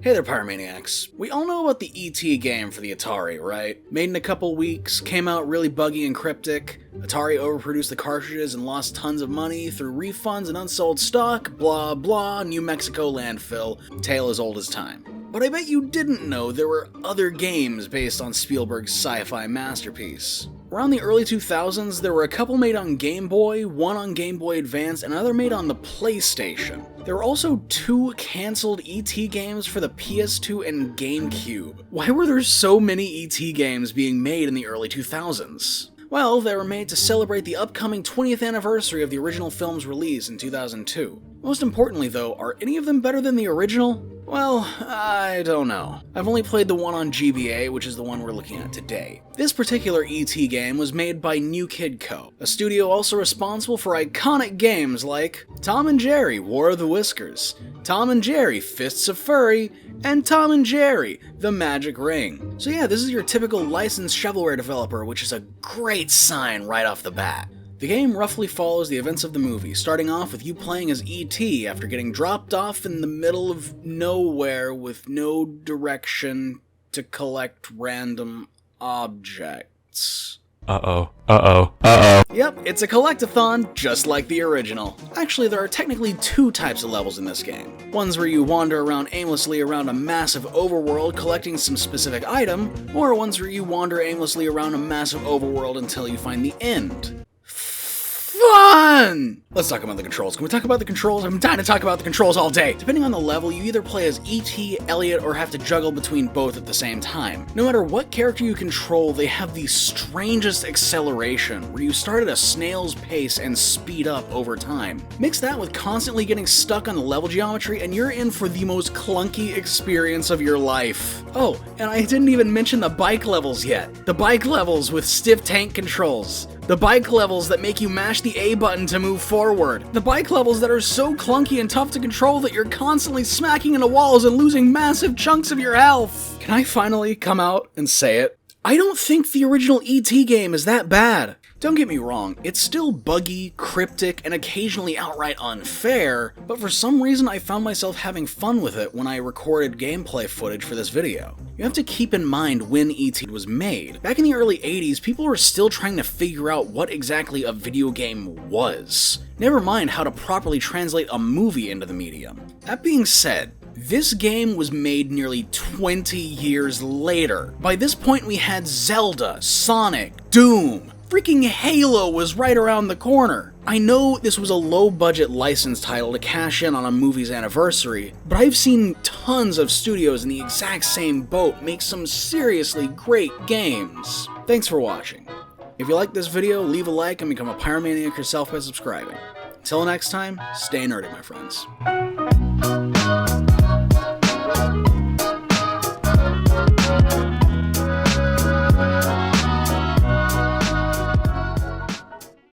Hey there, Pyromaniacs. We all know about the E.T. game for the Atari, right? Made in a couple weeks, came out really buggy and cryptic, Atari overproduced the cartridges and lost tons of money through refunds and unsold stock, blah blah, New Mexico landfill, tale as old as time. But I bet you didn't know there were other games based on Spielberg's sci-fi masterpiece. Around the early 2000s, there were a couple made on Game Boy, one on Game Boy Advance, and another made on the PlayStation. There were also 2 cancelled E.T. games for the PS2 and GameCube. Why were there so many E.T. games being made in the early 2000s? Well, they were made to celebrate the upcoming 20th anniversary of the original film's release in 2002. Most importantly though, are any of them better than the original? Well, I don't know. I've only played the one on GBA, which is the one we're looking at today. This particular E.T. game was made by NewKidCo, a studio also responsible for iconic games like Tom and Jerry, War of the Whiskers, Tom and Jerry, Fists of Furry, and Tom and Jerry, The Magic Ring. So yeah, this is your typical licensed shovelware developer, which is a great sign right off the bat. The game roughly follows the events of the movie, starting off with you playing as E.T. after getting dropped off in the middle of nowhere with no direction to collect random objects. Yep, it's a collectathon, just like the original. Actually, there are technically 2 types of levels in this game. Ones where you wander around aimlessly around a massive overworld collecting some specific item, or ones where you wander aimlessly around a massive overworld until you find the end. Fun! Let's talk about the controls. Can we talk about the controls? I'm dying to talk about the controls all day. Depending on the level, you either play as E.T., Elliot, or have to juggle between both at the same time. No matter what character you control, they have the strangest acceleration, where you start at a snail's pace and speed up over time. Mix that with constantly getting stuck on the level geometry, and you're in for the most clunky experience of your life. Oh, and I didn't even mention the bike levels yet. The bike levels with stiff tank controls. The bike levels that make you mash the A button to move forward. The bike levels that are so clunky and tough to control that you're constantly smacking into walls and losing massive chunks of your health. Can I finally come out and say it? I don't think the original E.T. game is that bad. Don't get me wrong, it's still buggy, cryptic, and occasionally outright unfair, but for some reason I found myself having fun with it when I recorded gameplay footage for this video. You have to keep in mind when E.T. was made. Back in the early 80s, people were still trying to figure out what exactly a video game was. Never mind how to properly translate a movie into the medium. That being said, this game was made nearly 20 years later. By this point we had Zelda, Sonic, Doom. Freaking Halo was right around the corner. I know this was a low-budget license title to cash in on a movie's anniversary, but I've seen tons of studios in the exact same boat make some seriously great games. Thanks for watching. If you like this video, leave a like and become a pyromaniac yourself by subscribing. Until next time, stay nerdy, my friends.